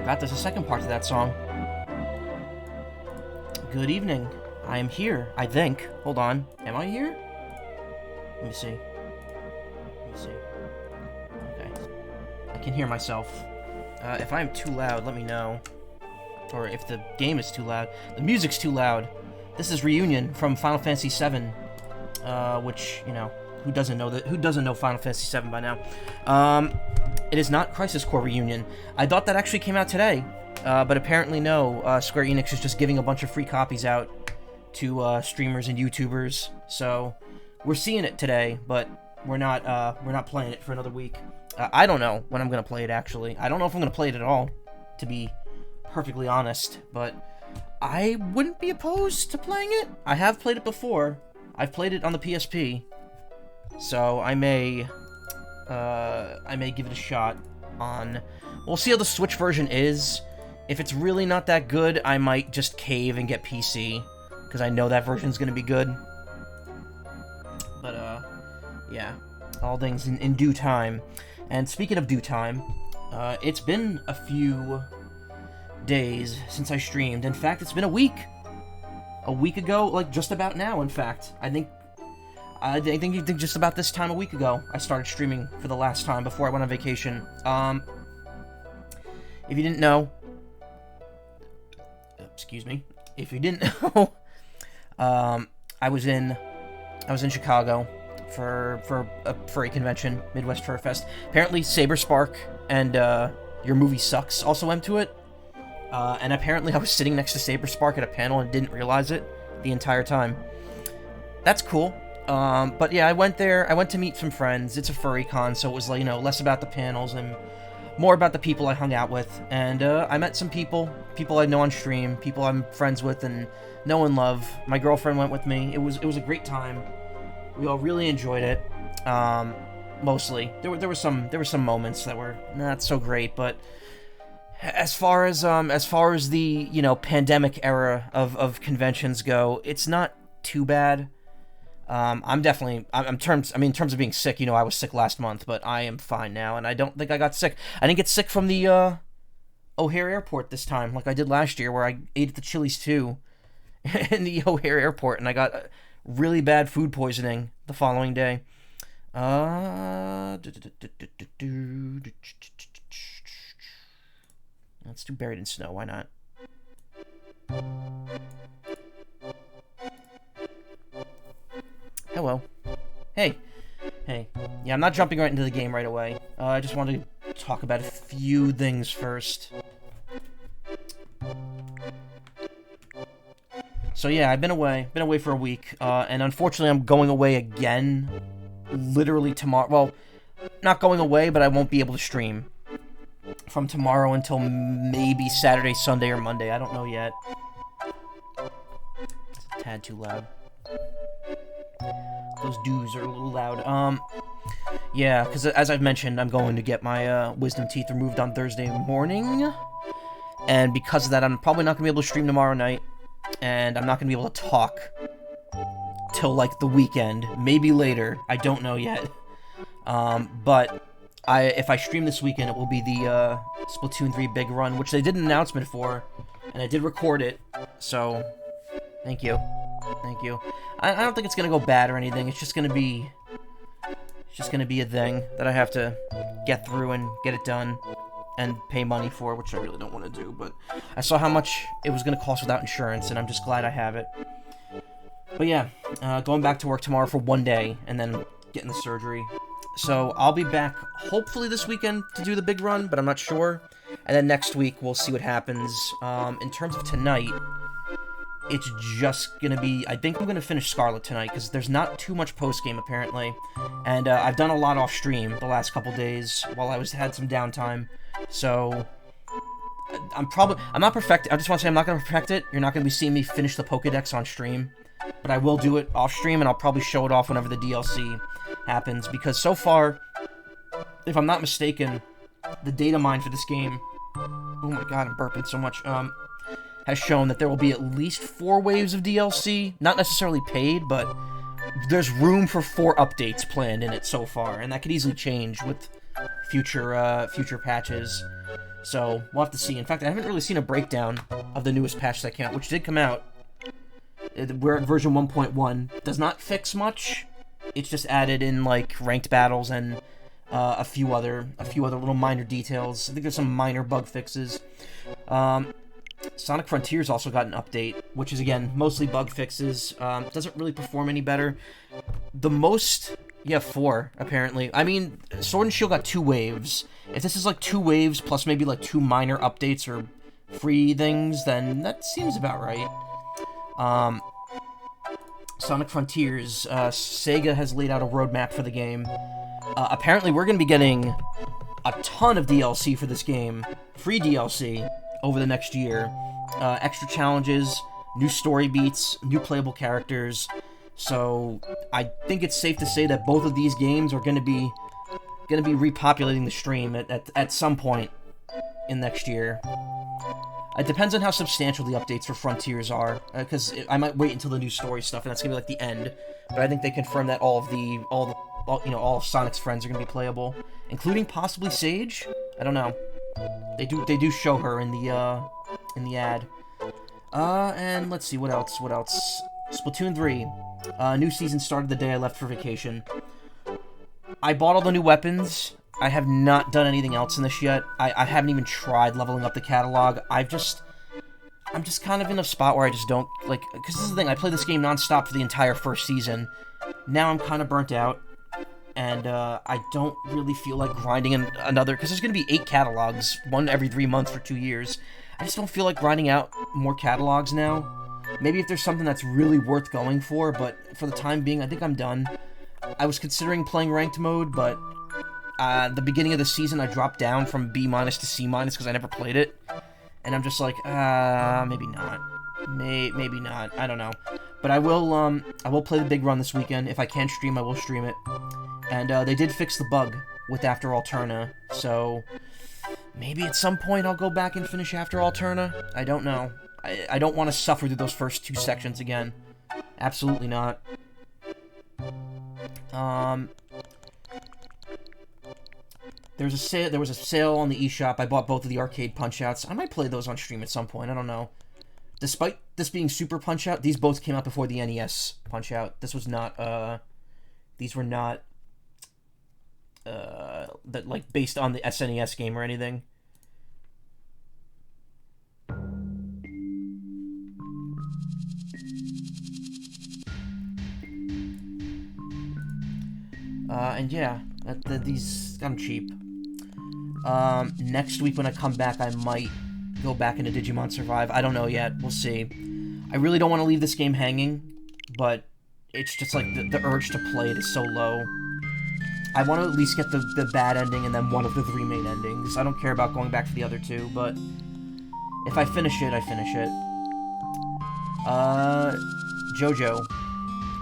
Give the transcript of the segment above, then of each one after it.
forgot there's a second part to that song. Good evening. I am here, I think. Hold on. Am I here? Let me see. Okay. I can hear myself. If I'm too loud, let me know. Or if the game is too loud. The music's too loud. This is Reunion from Final Fantasy VII. Which, you know, who doesn't know Final Fantasy VII by now? It is not Crisis Core Reunion. I thought that actually came out today. But apparently no. Square Enix is just giving a bunch of free copies out to streamers and YouTubers. So we're seeing it today, but we're not playing it for another week. I don't know when I'm gonna play it, actually. I don't know if I'm gonna play it at all, to be perfectly honest, but I wouldn't be opposed to playing it. I have played it before. I've played it on the PSP, so I may give it a shot on... We'll see how the Switch version is. If it's really not that good, I might just cave and get PC, because I know that version's gonna be good. But, yeah. All things in due time. And speaking of due time, it's been a few days since I streamed. In fact, it's been a week. A week ago, like just about now, in fact. I think just about this time a week ago, I started streaming for the last time before I went on vacation. If you didn't know... Excuse me. If you didn't know, I was in Chicago for a furry convention, Midwest Fur Fest. Apparently, Saberspark and Your Movie Sucks also went to it. And apparently I was sitting next to Saberspark at a panel and didn't realize it the entire time. That's cool. But yeah, I went there. I went to meet some friends. It's a furry con, so it was, like, you know, less about the panels and more about the people I hung out with. And I met some people I know on stream, people I'm friends with and know and love. My girlfriend went with me. It was a great time. We all really enjoyed it. Mostly. There were some moments that were not so great, but as far as the, you know, pandemic era of conventions go, it's not too bad. In terms of being sick, you know, I was sick last month, but I am fine now, and I don't think I got sick. I didn't get sick from the O'Hare Airport this time, like I did last year, where I ate at the Chili's too in the O'Hare Airport, and I got really bad food poisoning the following day. Let's do Buried in Snow, why not? Hello. Hey. Yeah, I'm not jumping right into the game right away. I just wanted to talk about a few things first. So yeah, I've been away for a week, and unfortunately I'm going away again, literally tomorrow. Well, not going away, but I won't be able to stream from tomorrow until maybe Saturday, Sunday, or Monday. I don't know yet. It's a tad too loud. Those doos are a little loud. Yeah, because as I've mentioned, I'm going to get my wisdom teeth removed on Thursday morning. And because of that, I'm probably not going to be able to stream tomorrow night. And I'm not going to be able to talk till, like, the weekend. Maybe later. I don't know yet. But if I stream this weekend, it will be the Splatoon 3 Big Run, which they did an announcement for. And I did record it. So, thank you. Thank you. I don't think it's going to go bad or anything. It's just going to be... a thing that I have to get through and get it done and pay money for, which I really don't want to do, but I saw how much it was going to cost without insurance, and I'm just glad I have it. But yeah, going back to work tomorrow for one day, and then getting the surgery. So I'll be back hopefully this weekend to do the big run, but I'm not sure. And then next week, we'll see what happens. In terms of tonight, it's just gonna be... I think I'm gonna finish Scarlet tonight, because there's not too much post-game, apparently. And I've done a lot off-stream the last couple days, while I had some downtime. So... I'm not perfect. I just want to say I'm not gonna perfect it. You're not gonna be seeing me finish the Pokédex on stream. But I will do it off-stream, and I'll probably show it off whenever the DLC happens. Because so far, if I'm not mistaken, the data mine for this game... Oh my god, I'm burping so much. Has shown that there will be at least 4 waves of DLC. Not necessarily paid, but there's room for 4 updates planned in it so far, and that could easily change with future patches. So, we'll have to see. In fact, I haven't really seen a breakdown of the newest patch that came out, which did come out. We're at version 1.1. Does not fix much. It's just added in, like, ranked battles and a few other little minor details. I think there's some minor bug fixes. Sonic Frontiers also got an update, which is, again, mostly bug fixes. Doesn't really perform any better. The most... Yeah, 4, apparently. I mean, Sword and Shield got 2 waves. If this is, like, 2 waves plus maybe, like, 2 minor updates or free things, then that seems about right. Sonic Frontiers, Sega has laid out a roadmap for the game. Apparently, we're going to be getting a ton of DLC for this game. Free DLC over the next year. Extra challenges, new story beats, new playable characters. So, I think it's safe to say that both of these games are going to be repopulating the stream at some point in next year. It depends on how substantial the updates for Frontiers are, because I might wait until the new story stuff, and that's gonna be like the end. But I think they confirmed that all of Sonic's friends are gonna be playable, including possibly Sage. I don't know. They do show her in the ad. And let's see what else. Splatoon 3. New season started the day I left for vacation. I bought all the new weapons. I have not done anything else in this yet. I haven't even tried leveling up the catalog. I'm just kind of in a spot where I just don't, like, because this is the thing, I played this game non-stop for the entire first season. Now I'm kind of burnt out, and I don't really feel like grinding another, because there's going to be 8 catalogs, one every 3 months for 2 years. I just don't feel like grinding out more catalogs now. Maybe if there's something that's really worth going for, but for the time being, I think I'm done. I was considering playing ranked mode, but the beginning of the season, I dropped down from B- to C- because I never played it. And I'm just like, maybe not. Maybe not. I don't know. But I will play the big run this weekend. If I can stream, I will stream it. And they did fix the bug with After Alterna, so maybe at some point I'll go back and finish After Alterna. I don't know. I don't want to suffer through those first 2 sections again. Absolutely not. There was a sale on the eShop. I bought both of the arcade Punch-Outs. I might play those on stream at some point. I don't know. Despite this being Super Punch-Out, these both came out before the NES Punch-Out. This was not, these were not, like, based on the SNES game or anything. And yeah, these got them cheap. Next week when I come back, I might go back into Digimon Survive. I don't know yet. We'll see. I really don't want to leave this game hanging, but it's just like the urge to play it is so low. I want to at least get the bad ending and then one of the 3 main endings. I don't care about going back to the other 2, but if I finish it, I finish it. JoJo.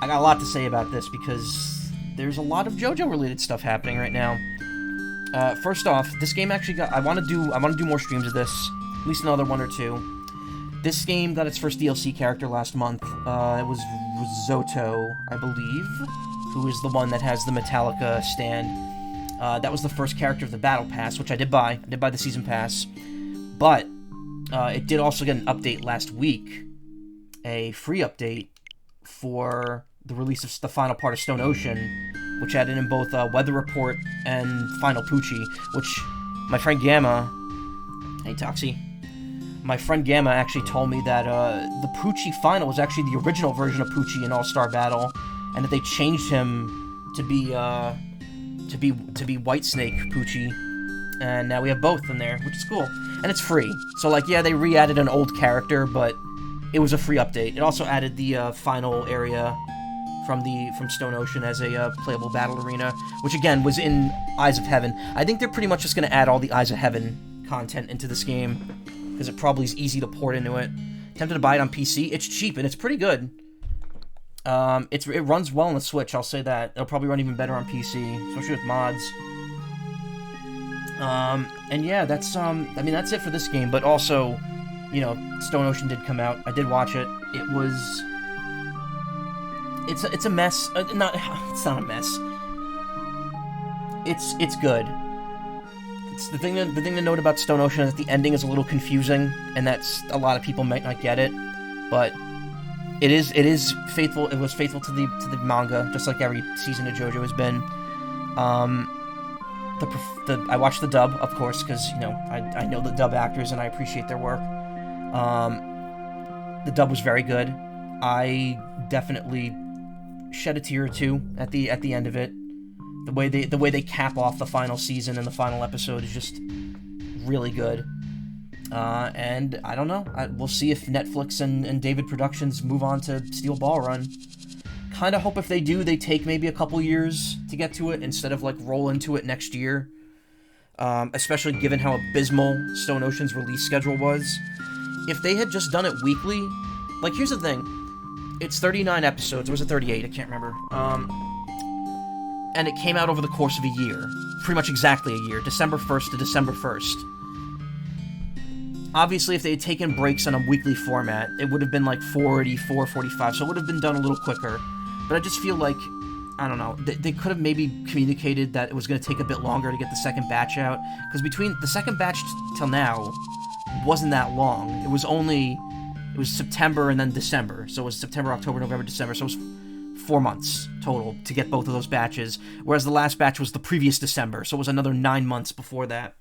I got a lot to say about this because there's a lot of JoJo-related stuff happening right now. First off, this game actually got... I want to do more streams of this. At least another 1 or 2. This game got its first DLC character last month. It was Risotto, I believe, who is the one that has the Metallica stand. That was the first character of the Battle Pass, which I did buy. I did buy the Season Pass. But it did also get an update last week. A free update for the release of the final part of Stone Ocean, which added in both Weather Report and Final Poochie, which my friend Gamma... Hey, Toxie. My friend Gamma actually told me that the Poochie final was actually the original version of Poochie in All-Star Battle, and that they changed him to be Whitesnake Poochie, and now we have both in there, which is cool. And it's free. So, like, yeah, they re-added an old character, but it was a free update. It also added the final area from Stone Ocean as a playable battle arena, which again was in Eyes of Heaven. I think they're pretty much just going to add all the Eyes of Heaven content into this game, because it probably is easy to port into it. Tempted to buy it on PC. It's cheap and it's pretty good. It runs well on the Switch, I'll say that. It'll probably run even better on PC, especially with mods. And yeah, that's that's it for this game, but also, you know, Stone Ocean did come out. I did watch it. It was... It's a mess. It's not a mess. It's good. the thing to note about Stone Ocean is that the ending is a little confusing, and that's a lot of people might not get it, but it is faithful. It was faithful to the manga, just like every season of JoJo has been. I watched the dub, of course, because I know the dub actors and I appreciate their work. The dub was very good. I definitely shed a tear or two at the end of it. The way they cap off the final season and the final episode is just really good. And I don't know. We'll see if Netflix and David Productions move on to Steel Ball Run. Kind of hope if they do, they take maybe a couple years to get to it instead of like roll into it next year. Especially given how abysmal Stone Ocean's release schedule was. If they had just done it weekly, like here's the thing, it's 39 episodes, or was it 38? I can't remember. And it came out over the course of a year. Pretty much exactly a year. December 1st to December 1st. Obviously, if they had taken breaks on a weekly format, it would have been like 44, 45, so it would have been done a little quicker. But I just feel like, I don't know, they could have maybe communicated that it was going to take a bit longer to get the second batch out. Because between the second batch till now wasn't that long. It was September and then December. So it was September, October, November, December. So it was 4 months total to get both of those batches, whereas the last batch was the previous December, so it was another 9 months before that.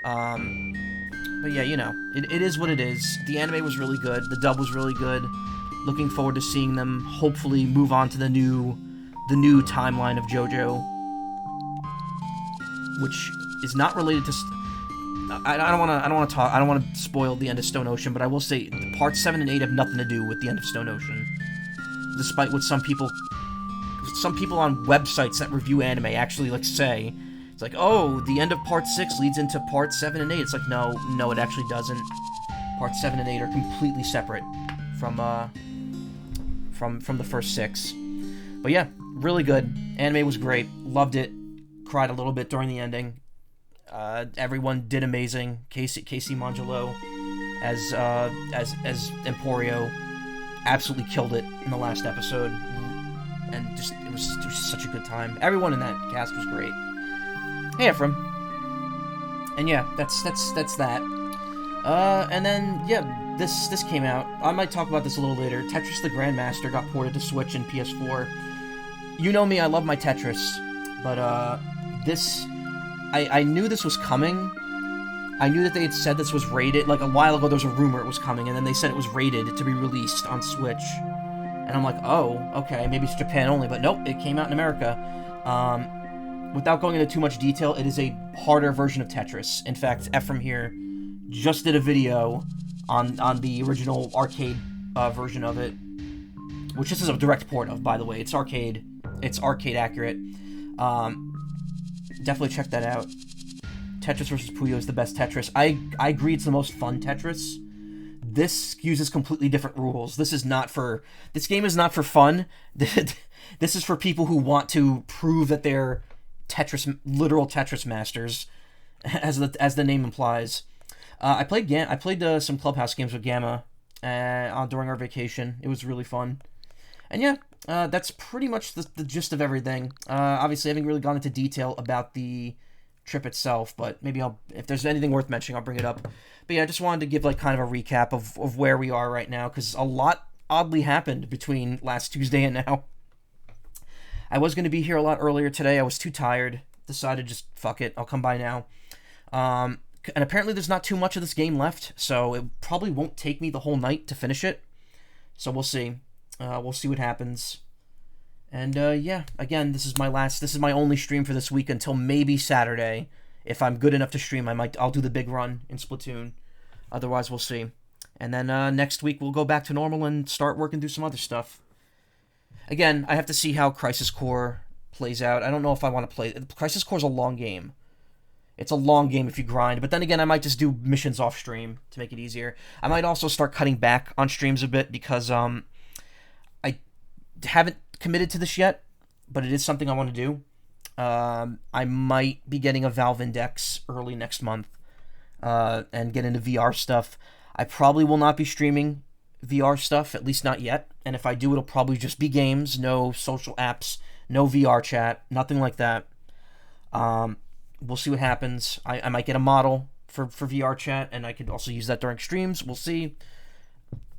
But yeah, it is what it is. The anime was really good, the dub was really good. Looking forward to seeing them hopefully move on to the new timeline of JoJo, which is not related to. I don't want to spoil the end of Stone Ocean, but I will say parts 7 and 8 have nothing to do with the end of Stone Ocean. Despite what some people on websites that review anime actually say. It's like, oh, the end of part 6 leads into part 7 and 8. It's like, no, it actually doesn't. Parts 7 and 8 are completely separate from the first 6. But yeah, really good. Anime was great. Loved it. Cried a little bit during the ending. Everyone did amazing. Casey Mangelo as Emporio absolutely killed it in the last episode, and it was just such a good time. Everyone in that cast was great. Hey, Ephraim. And yeah, that's that. And then yeah, this came out. I might talk about this a little later. Tetris the Grandmaster got ported to Switch and PS4. You know me, I love my Tetris, but this, I knew this was coming. I knew that they had said this was rated, like a while ago there was a rumor it was coming, and then they said it was rated to be released on Switch. And I'm like, oh, okay, maybe it's Japan only, but nope, it came out in America. Without going into too much detail, it is a harder version of Tetris. In fact, Ephraim here just did a video on the original arcade version of it, which this is a direct port of, by the way. It's arcade accurate. Definitely check that out. Tetris vs. Puyo is the best Tetris. I agree it's the most fun Tetris. This uses completely different rules. This game is not for fun. This is for people who want to prove that they're literal Tetris masters, as the name implies. I played some Clubhouse games with Gamma during our vacation. It was really fun. And yeah, that's pretty much the gist of everything. Obviously, I haven't really gone into detail about the trip itself, but maybe if there's anything worth mentioning, I'll bring it up. But yeah, I just wanted to give kind of a recap of where we are right now, because a lot oddly happened between last Tuesday and now. I was going to be here a lot earlier today. I was too tired. Decided just fuck it. I'll come by now. And apparently there's not too much of this game left, so it probably won't take me the whole night to finish it. So we'll see. We'll see what happens. And yeah, again, this is my only stream for this week until maybe Saturday. If I'm good enough to stream, I'll do the big run in Splatoon. Otherwise, we'll see. And then next week we'll go back to normal and start working through some other stuff. Again, I have to see how Crisis Core plays out. I don't know if I want to play. Crisis Core is a long game. It's a long game if you grind. But then again, I might just do missions off stream to make it easier. I might also start cutting back on streams a bit because I haven't committed to this yet, but it is something I want to do. I might be getting a Valve Index early next month and get into VR stuff. I probably will not be streaming VR stuff, at least not yet. And if I do, it'll probably just be games, no social apps, no VR chat, nothing like that. We'll see what happens. I might get a model for VR chat, and I could also use that during streams. We'll see.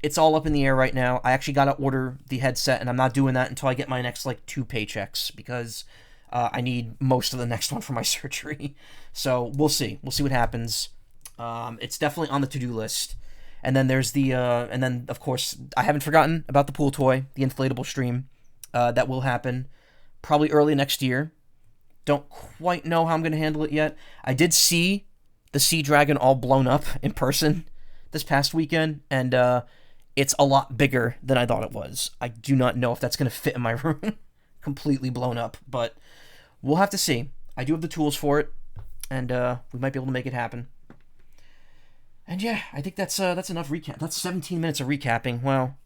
It's all up in the air right now. I actually got to order the headset, and I'm not doing that until I get my next, like, 2 paychecks, because I need most of the next one for my surgery. So we'll see. We'll see what happens. It's definitely on the to-do list. And then there's the, and then, of course, I haven't forgotten about the pool toy, the inflatable stream. That will happen probably early next year. Don't quite know how I'm going to handle it yet. I did see the Sea Dragon all blown up in person this past weekend, and it's a lot bigger than I thought it was. I do not know if that's going to fit in my room. Completely blown up, but we'll have to see. I do have the tools for it, and we might be able to make it happen. And yeah, I think that's enough recap. That's 17 minutes of recapping. Well,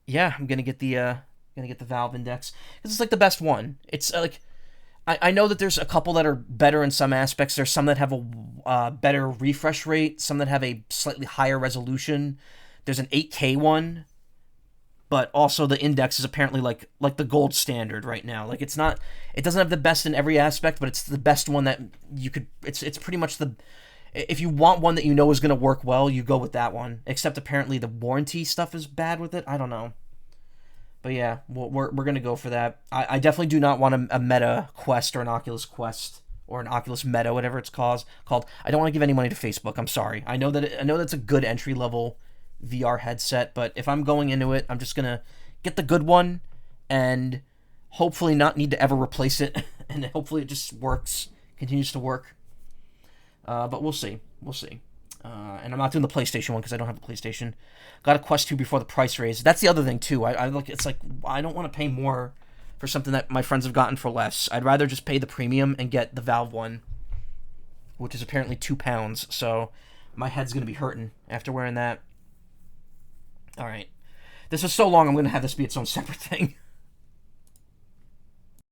yeah, I'm gonna get the Valve Index because it's like the best one. It's like I know that there's a couple that are better in some aspects. There's some that have a better refresh rate, some that have a slightly higher resolution. There's an 8K one, but also the Index is apparently like the gold standard right now. Like it doesn't have the best in every aspect, but it's the best one that you could. It's pretty much the. If you want one that you know is going to work well, you go with that one. Except apparently the warranty stuff is bad with it. I don't know. But yeah, we're going to go for that. I definitely do not want a Meta Quest or an Oculus Quest or an Oculus Meta, whatever it's called. I don't want to give any money to Facebook. I'm sorry. I know that's a good entry-level VR headset, but if I'm going into it, I'm just going to get the good one and hopefully not need to ever replace it. And hopefully it just continues to work. But we'll see. And I'm not doing the PlayStation one because I don't have a PlayStation. Got a Quest 2 before the price raise. That's the other thing too. It's like I don't want to pay more for something that my friends have gotten for less. I'd rather just pay the premium and get the Valve one, which is apparently £2. So my head's gonna be hurting after wearing that. All right, this is so long. I'm gonna have this be its own separate thing.